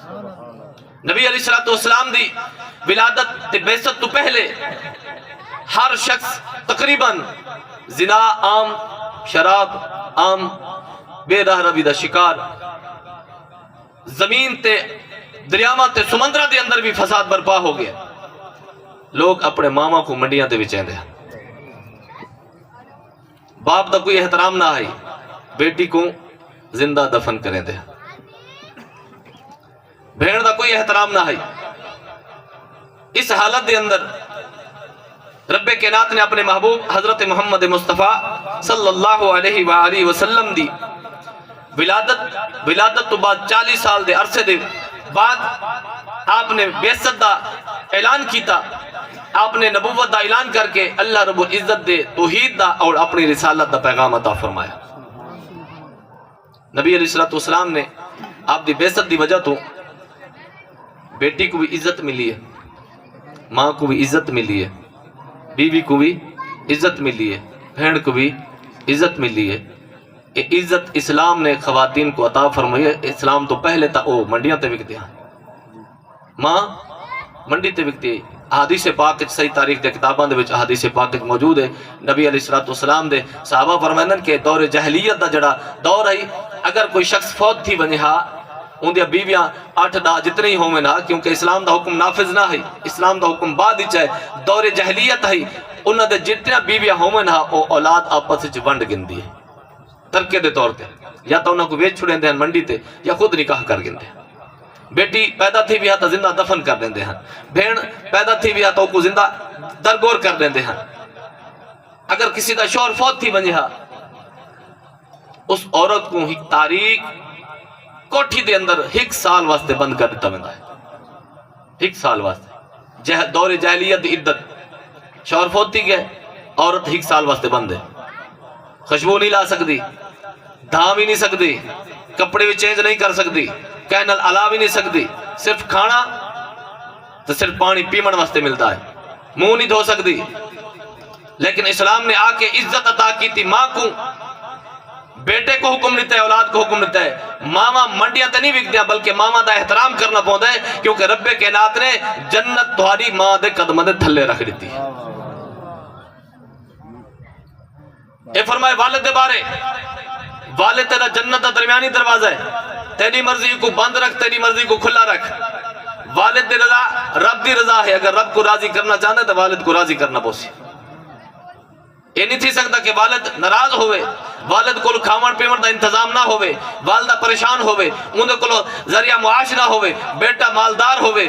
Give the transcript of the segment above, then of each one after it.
نبی علیہ الصلوۃ والسلام دی ولادت تے بعثت تو پہلے ہر شخص تقریباً زنا عام، شراب عام، بے راہ روی دا شکار، زمین تے دریاواں تے سمندرہ دے اندر بھی فساد برپا ہو گیا. لوگ اپنے ماما کو منڈیاں تے وچیں دے، باپ دا کوئی احترام نہ آئی، بیٹی کو زندہ دفن کریں دے، بھیڑ دا کوئی احترام نہ آئی. اس حالت دے اندر رب کائنات نے اپنے محبوب حضرت محمد مصطفیٰ صلی اللہ علیہ وآلہ وسلم دی ولادت تو بعد 40 سال دے عرصے دے بعد آپ نے بعثت دا اعلان کیتا. آپ نے نبوت دا اعلان کر کے اللہ رب العزت دے توحید دا اور اپنی رسالت دا پیغام عطا فرمایا. نبی علیہ الصلوۃ والسلام نے آپ دی بعثت دی وجہ تو بیٹی کو بھی عزت ملی ہے، ماں کو بھی عزت ملی ہے، بیوی کو بھی عزت ملی ہے، بہن کو بھی عزت ملی ہے. یہ عزت اسلام نے خواتین کو عطا فرمائی ہے. اسلام تو پہلے تا او منڈیاں تے وکدے ہیں، ماں منڈی تے وکدی ہے. احادیث پاک صحیح تاریخ دے کتاباں دے وچ احادیث پاک موجود ہے. نبی علیہ الصلوۃ والسلام دے صحابہ فرمائندن کہ دور جاہلیت دا جڑا دور ہے، اگر کوئی شخص فوت تھی ونجے ہا اندیا بیویاں 8-10 جتنے ہی ہوئے نا، کیونکہ اسلام دا حکم نافذ نہ ہے، اسلام دا حکم بعد ہی چاہے. دور جاہلیت ہے، انہاں دے جتنے بیویاں ہوئے نا او اولاد آپس وچ ونڈ گندی ہے ترکے دے طور تے، یا تو انہاں کو ویچ چھڑیں دے ہیں منڈی تے، یا خود نکاح کر گندے ہیں. بیٹی پیدا تھی بھی ہاں تو زندہ دفن کر دیندے ہیں، بھیڑ پیدا تھی بھی ہاں تو کو زندہ درگور کر دیندے ہیں. اگر کسی دا شوہر فوت تھی ونجے ہاں اس عورت کو ایک تاریخ کوٹھی دے اندر 1 سال واسطے بند کر دیتا ویندا ہے. 1 سال واسطے دور جاہلیت دی عدت، شوہر فوت تھی گئے، عورت 1 سال واسطے بند ہے. خوشبو نہیں لا سکتی، دھا بھی نہیں سکتی، کپڑے بھی چینج نہیں کر سکتی، کہنا علا بھی نہیں سکتی، صرف کھانا تو صرف پانی پیمن واسطے ملتا ہے، منہ نہیں دھو سکتی. لیکن اسلام نے آ کے عزت عطا کی تھی ماں کو. بیٹے کو حکم دیتا ہے، اولاد کو حکم دیتا ہے. ماما منڈیاں تے نہیں وکدیاں بلکہ ماما دا احترام کرنا پوندا ہے، کیونکہ رب کائنات نے جنت تہاڈی ماں دے قدماں دے تھلے رکھ دتی. اے فرمائے والد دے بارے، والد تیرا جنت دا درمیانی دروازہ ہے، تیری مرضی کو بند رکھ، تیری مرضی کو کھلا رکھ. والد دی رضا رب دی رضا ہے، اگر رب کو راضی کرنا چاہتا ہے تو والد کو راضی کرنا پوسی. یہ نہیں تھی سکتا کہ والد ناراض ہوئے، والد کو کھاون پیون دا انتظام نہ ہوئے، والدہ پریشان ہوئے، اندے کو ذریعہ معاش نہ ہوئے، بیٹا مالدار ہوئے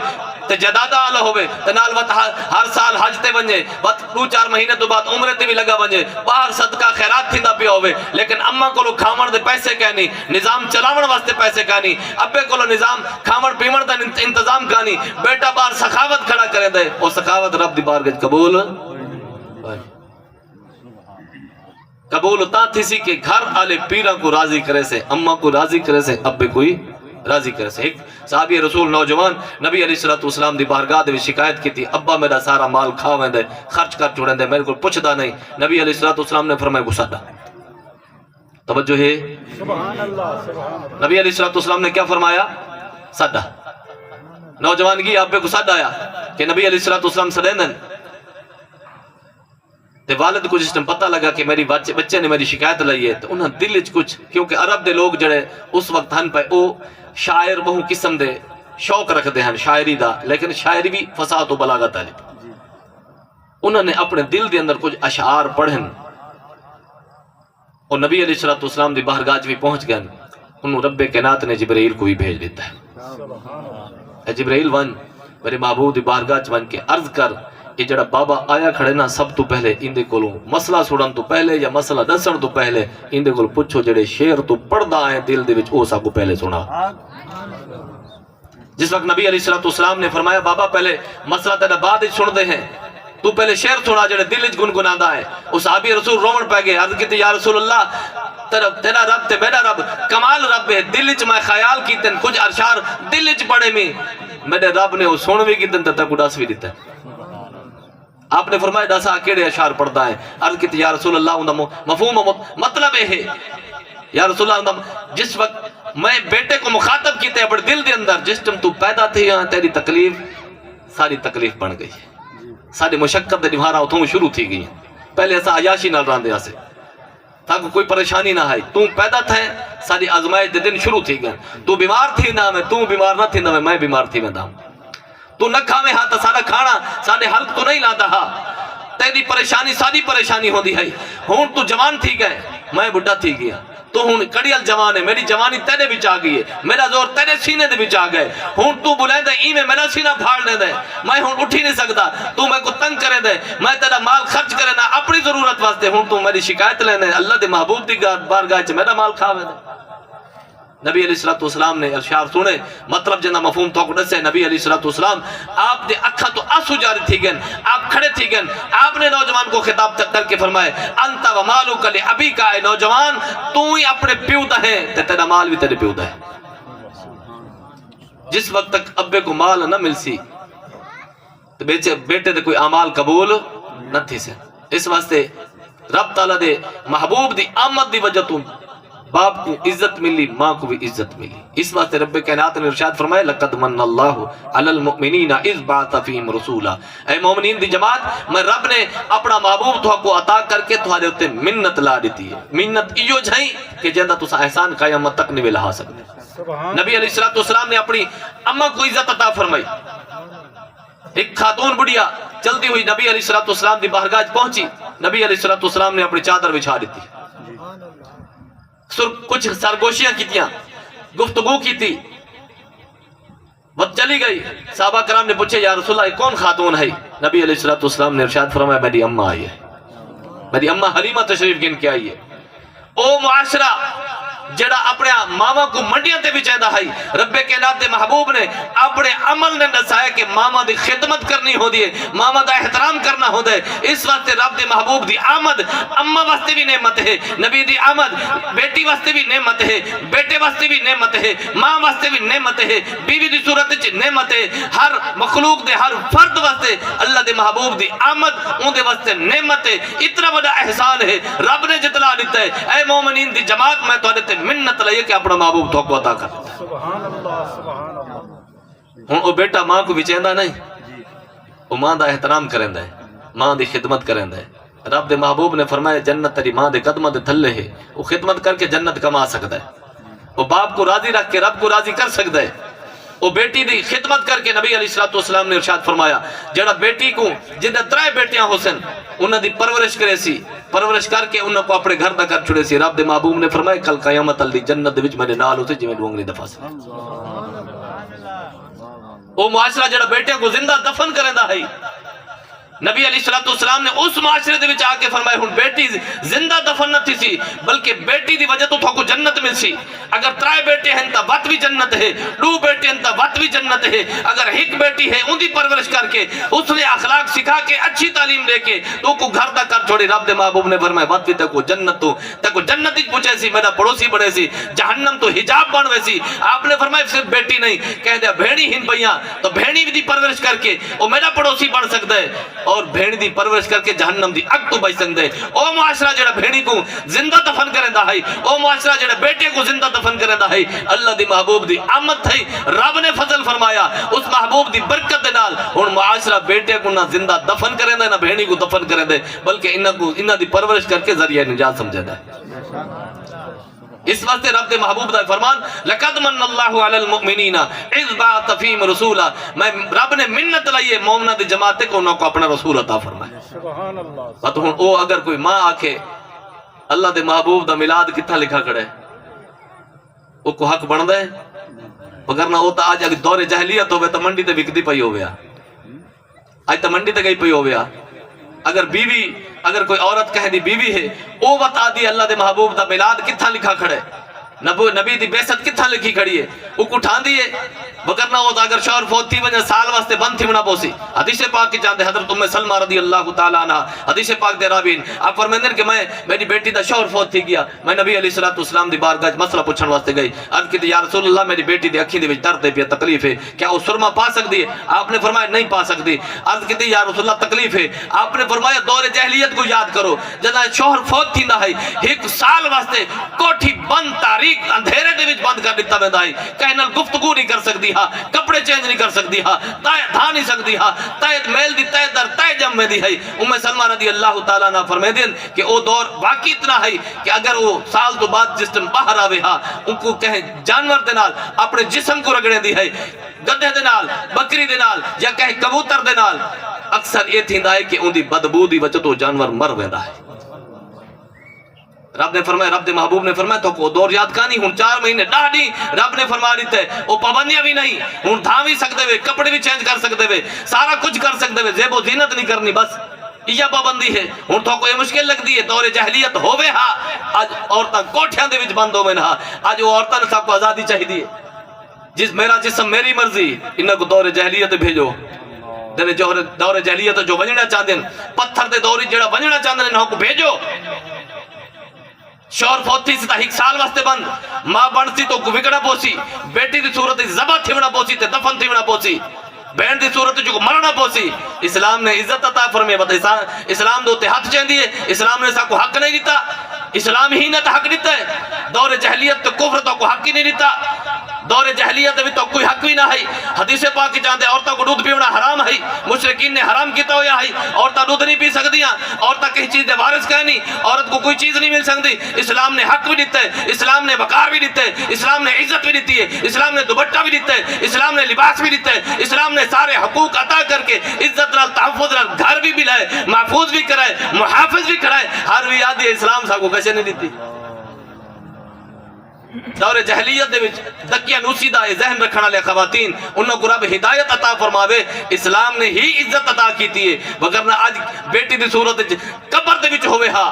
تے جدادہ آلہ ہوئے تے نال وقت ہر سال حج تے ونجے، وقت 2-4 مہینے تو بعد عمرے تے بھی لگا ونجے، باہر صدقہ خیرات تھی دا پیا ہوئے. لیکن اماں کو کھاون دے پیسے کہنی، نظام چلاون واسطے پیسے کہنی، ابے کو نظام کھاون پیون دا انتظام کہنی، بیٹا باہر سخاوت کھڑا کرے دے، اور سخاوت رب دی بارگاہ قبول قبول ہوتا تھی سی کہ گھر آلے پیرہ کو راضی کرے سے، اماں کو راضی کرے سے، ابے کوئی راضی کرے سے. ایک صحابی رسول نوجوان نبی علیہ السلام دی بارگاہ دے شکایت کی تھی، ابا میرا سارا مال کھاویں دے، خرچ کر چھوڑیں دے، میرے کو پوچھدا نہیں. نبی علیہ السلام نے فرمایا کو ساڈا. توجہ ہے، نبی علیہ السلام نے کیا فرمایا؟ ساڈا. نوجوان کی ابے کو ساڈا آیا کہ نبی علیہ السلام سدیندن تے والد کو جس نے پتہ لگا کہ میری بچے نے میری شکایت لائی ہے تو انہاں دل وچ کچھ، کیونکہ عرب دے لوگ جڑے اس وقت ہن پے او شاعر بہو قسم دے شوق رکھتے ہیں شاعری دا، لیکن شاعری بھی فصاحت و بلاغت والی. انہوں نے اپنے دل دے اندر کچھ اشعار پڑھن اور نبی علیہ السلام دی بارگاہ بھی پہنچ گئے. انہوں رب کائنات نے جبرائیل کو بھی بھیج دیتا ہے، اے جبرائیل ون میرے محبوب دی بارگاہ ون کے عرض کر، یہ جڑا بابا آیا کھڑے نا سب تو پہلے اندے کولوں مسئلہ سڑن تو پہلے یا مسئلہ دسن تو پہلے اندے کول پوچھو جڑے شعر تو پڑھدا آئے دل دے وچ او سب کو پہلے سنا. جس وقت نبی علیہ السلام نے فرمایا بابا پہلے مسئلہ تیرا بعد ہی سن دے ہیں، تو پہلے شعر سنا جڑے دل وچ گنگناندا ہے. اس صحابی رسول رومن پہ گئے، عرض کیتی یا رسول اللہ تیرا رب تے میرا رب کمال رب ہے، دل وچ میں خیال کیتن کچھ اشعار دل وچ پڑھے میں میرے رب نے وہ سن بھی کیتن تے کو دس بھی دیتا. آپ نے فرمایا دسا کیڑے اشعار پڑھدا ہے؟ عرض کیتی یا رسول اللہ انہاں مفہوم مطلب ہے یا رسول اللہ جس وقت میں بیٹے کو مخاطب کیتے اپنے دل دے اندر جس ٹائم تو پیدا تھی ہاں تیری تکلیف ساری تکلیف بن گئی ساری مشقت دے نبھارا اتھوں شروع تھی گئی پہلے ایسا عیاشی نال راندے آسے تاکہ کوئی پریشانی نہ آئی تو پیدا تھے ساری آزمائش دے دن شروع تھی گئے تو بیمار تھی نہ میں بیمار نہ تھی نہ میں بیمار تھی میں دام تو نہ کھاوے ہاں تا سارا کھانا سارے حلق تو نہیں لاتا ہاں تیری پریشانی ساری پریشانی ہو دی ہے ہون تو جوان تھی گئے میں بڑھا تھی گیا تو ہون کڑیل جوان ہے میری جوانی تیرے بچ آ گئی ہے میرا زور تیرے سینے دے بچ آ گئے ہون تو بلائیں دے ای میں میرا سینہ پھاڑنے دے میں ہون اٹھی نہیں سکتا تو میں کو تنگ کرے دے میں تیرا مال خرچ کرے نا اپنی ضرورت واسطے ہون تو میری شکایت لینے اللہ دے محبوب دی بارگاہ چ میرا مال کھاوے دے نبی علیہ السلام نے ارشاد سنے مطلب جنہ مفہوم تو کو دسے نبی علیہ السلام آپ دے اکھا تو آنسو جاری تھی گئن آپ کھڑے تھی گئن آپ نے نوجوان کو خطاب کر کے فرمائے انت و مالک لابی کا اے نوجوان تو ہی اپنے پیو دا ہے تے تیرا مال بھی تیرے پیو دا ہے جس وقت تک ابے کو مال نہ مل سی تو بیٹے دے کوئی اعمال قبول نہ تھی سے اس واسطے رب تعالیٰ دے محبوب دی آمد دی وجہ تو باپ کو عزت ملی ماں کو بھی عزت ملی اس واسطے رب کائنات نے ارشاد فرمایا لقد من اللہ علی المؤمنین اذ بعث فیہم رسولا اے مومنین دی جماعت میں رب نے اپنا محبوب تو کو عطا کر کے تمہارے اوتے منت لا دیتی ہے منت ایو جھائی کہ جندا تسا احسان قیامت تک نہیں لا سکتے نبی علیہ السلام نے اپنی اماں کو عزت عطا فرمائی ایک خاتون بڑھیا چلتی ہوئی نبی علیہ السلام دی بارگاہ پہنچی نبی علیہ السلام نے اپنی چادر بچھا دیتی کچھ سرگوشیاں کی تیاں گفتگو کی تھی وقت چلی گئی صحابہ کرام نے پوچھے یا رسول اللہ کون خاتون ہے نبی علیہ السلام نے ارشاد فرمایا میری اماں آئی ہے میری اماں حلیمہ تشریف گن کے آئی ہے او معاشرہ جڑا اپنے ماما کو منڈیاں تے بھی چاہدہ ہے رب کائنات دے محبوب نے اپنے عمل نے نسایا کہ ماما دی خدمت کرنی ہو دیئے ماما دا احترام کرنا ہو دے اس واسطے رب دے محبوب دی آمد اممہ واسطے بھی نعمت ہے نبی دی آمد بیٹی واسطے بھی نعمت ہے بیٹے واسطے بھی نعمت ہے ماں واسطے بھی نعمت ہے بیوی دی صورت چ نعمت ہے ہر مخلوق دے ہر فرد واسطے اللہ دے محبوب دی آمد ان دے واسطے نعمت ہے اتنا بڑا احسان ہے رب نے جتلا دیتا ہے اے مومنین دی جماعت میں تو دیتے منت لئے کہ اپنا محبوب تو کو عطا کر دیتا ہے سبحان اللہ سبحان اللہ ہوں او بیٹا ماں کو بھی چاہندہ نہیں او ماں دا احترام کرندہ ہے ماں دی خدمت کرندہ ہے رب دے محبوب نے فرمایا جنت تیری ماں دے قدمہ دے تھلے ہے وہ خدمت کر کے جنت کما سکتا ہے وہ باپ کو راضی رکھ کے رب کو راضی کر سکتا ہے وہ بیٹی دی خدمت کر کے نبی علیہ السلام نے ارشاد فرمایا جڑا بیٹی کو جنہیں 3 بیٹیاں حسن انہوں دی پرورش کرے سی پرورش کر کے انہوں کو اپنے گھر دا کر چھڑے سی رب دے محبوب نے فرمایا کل قیامت اللہ جنت دے وچ میرے نال ہوتے جویں ڈونگری دفع سے وہ معاشرہ جڑا بیٹیاں کو زندہ دفن کرندہ ہے نبی علیہ السلام نے اس معاشرے دے وچ آ کے فرمایا ہن بیٹی زندہ دفن نہ تھی سی بلکہ بیٹی دی وجہ تو تھا کو جنت مل سی اگر 3 بیٹے ہیں تا وقت بھی جنت ہے 2 بیٹے ہیں تا وقت بھی جنت ہے اگر ایک بیٹی ہے ان دی پرورش کر کے اس نے اخلاق سکھا کے اچھی تعلیم دے کے تو کو گھر دا کر چھوڑی رب دے محبوب نے فرمایا وقت بھی تک کو جنت تو جنت ہی پوچھے سی میرا پڑوسی بڑے سی جہنم تو حجاب بنوے سی آپ نے فرمایا صرف بیٹی نہیں کہہ دیا بھیڑی ہن پئیاں تو بھیڑی دی پرورش کر کے وہ میرا پڑوسی بن سکتا ہے اور بھیڑی دی پرورش کر کے جہنم دی اگ تو بچ سکتے او معاشرہ جڑا بھیڑی کو زندہ دفن کرندا ہے او معاشرہ جڑا بیٹے کو زندہ دفن کرندا ہے اللہ دی محبوب دی آمد تھی رب نے فضل فرمایا اس محبوب دی برکت دے نال ہن معاشرہ بیٹے کو نہ زندہ دفن کرندا نہ بھیڑی کو دفن کرندا بلکہ انہاں دی پرورش کر کے ذریعہ نجات سمجھدا ہے اس واسطے رب دے محبوب دا فرمان لقد من اللہ علی المؤمنین اذ بعث فیہم رسولا میں رب نے منت لئیے مومنہ دی جماعت کو انہوں کو اپنا رسول عطا فرمائے سبحان اللہ بات ہوں او اگر کوئی ماں آکے اللہ دے محبوب دا ملاد کتھا لکھا کھڑے او کو حق بن دے وگرنہ او تا آج اگر دور جہلیت ہوئے تا منڈی تے بکتی پئی ہو گیا آج تا منڈی تے گئی پئی ہو گیا اگر بیوی اگر کوئی عورت کہہ دی بیوی ہے او بتا دی اللہ دے محبوب دا ملاد کتھا لکھا کھڑے نبی دی بیست کتھا لکھی کھڑی ہے او کو ٹھان دیئے وگرنہ فرمایا وہ اگر شوہر فوت تھی وجہ سال واسطے بند تھی ونا پوسی حدیث پاک کی جانتے حضرت ام سلمہ رضی اللہ تعالی عنہ حدیث پاک دے راوین آپ فرماندے کہ میں میری بیٹی دا شوہر فوت تھی گیا میں نبی علیہ الصلوۃ والسلام دی بارگاہ مسئلہ پوچھن واسطے گئی عرض کی یا رسول اللہ میری بیٹی دی اکھی دے وچ درد ہے پیا تکلیف ہے کیا وہ سرما پا سکتی ہے آپ نے فرمایا نہیں پا سکتی عرض کی یا رسول اللہ تکلیف ہے آپ نے فرمایا دور جاہلیت کو یاد کرو جدا شوہر فوت تھیندا ہے ایک سال واسطے کوٹھی بند تاریک اندھیرے دے وچ بند کر دتا ویندا ہے کہے نال گفتگو نہیں کر سکتی ہا کپڑے چینج نہیں کر سکتی ہا تائے دھا نہیں سکتی ہا تائے میل دی تائے در تائے جم میں دی ہے ام سلمہ رضی اللہ تعالی عنہ فرمیندین کہ او دور واقعی اتنا ہے کہ اگر وہ سال تو بعد جسم باہر آوے ہا ان کو کہیں جانور دے نال اپنے جسم کو رگڑے دی ہے گدھے دے نال بکری دے نال یا کہیں کبوتر دے نال اکثر یہ تھیندا ہے کہ ان دی بدبو دی وجہ تو جانور مر ویندا ہے رب نے فرمایا رب دے محبوب نے فرمایا تو کو دور یاد کانی ہن 4 مہینے ڈاڈی رب نے فرما دیتے او پابندیاں بھی نہیں ہن تھا بھی سکتے وے کپڑے بھی چینج کر سکتے وے سارا کچھ کر سکتے وے زیب و زینت نہیں کرنی بس یہ پابندی ہے ہن تو کوئی مشکل لگتی ہے دور جاہلیت ہووے ہا اج عورتاں کوٹھیاں دے وچ بند ہوویں ہا اج وہ عورتاں سب کو آزادی چاہیے جس میرا جسم میری مرضی انہاں کو دور جاہلیت بھیجو دور جاہلیت جو ونجنا چاہندے پتھر دے دور جڑا ونجنا چاہندے انہاں کو بھیجو شوہر فوت تھی ستا ایک سال واسطے بند ماں بنتی تو وکڑا پوسی بیٹی دی صورت زبا تھیونا پوسی تے دفن تھیونا پوسی بہن دی صورت جو مرنا پوسی اسلام نے عزت عطا فرمائے بتا اسلام دو تے ہاتھ چاہندی ہے اسلام نے سا کو حق نہیں دیتا اسلام ہی نے تو حق دیتا ہے دور جہلیت تو کفر تو کو حق ہی نہیں دیتا دور جہلیت بھی تو کوئی حق بھی نہ ہے حدیث پاک کی جانتے عورتوں کو دودھ پیونا حرام ہے مشرکین نے حرام کیتا ہوا ہے عورتیں دودھ نہیں پی سکتی ہیں عورتیں کسی چیز دے وارث کہنی عورت کو کوئی چیز نہیں مل سکتی اسلام نے حق بھی دیتا ہے اسلام نے وقار بھی دیتا ہے اسلام نے عزت بھی دیتی ہے اسلام نے دوپٹہ بھی دیتا ہے اسلام نے لباس بھی دیتا ہے اسلام نے سارے حقوق عطا کر کے عزت نال تحفظ نال گھر بھی ملائے محفوظ بھی کرائے محافظ بھی کرائے ہر بھی یاد اسلام صاحب کو کیسے نہیں دیتی دور جہلیت دے وچ دکیا نوسیدہ ذہن رکھنا لے خواتین انہوں کو رب ہدایت عطا فرماوے اسلام نے ہی عزت عطا کیتی ہے وگرنہ آج بیٹی دی صورت قبر دے وچ ہوئے ہا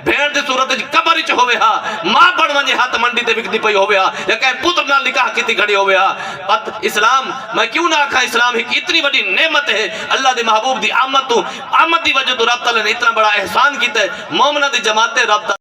بھیڑ دی صورت قبر وچ ہوئے ہا ماں بڑ ونجے ہاتھ منڈی تے وکدی پئی ہوئے ہا یا کہ پتر نال نکاح کیتی کھڑی ہوئے ہا پت اسلام میں کیوں نہ آکھا اسلام ایک اتنی بڑی نعمت ہے اللہ دے محبوب دی آمد دی وجہ تو رب تعالی نے اتنا بڑا احسان کیتا ہے مومنہ دی جماعت رب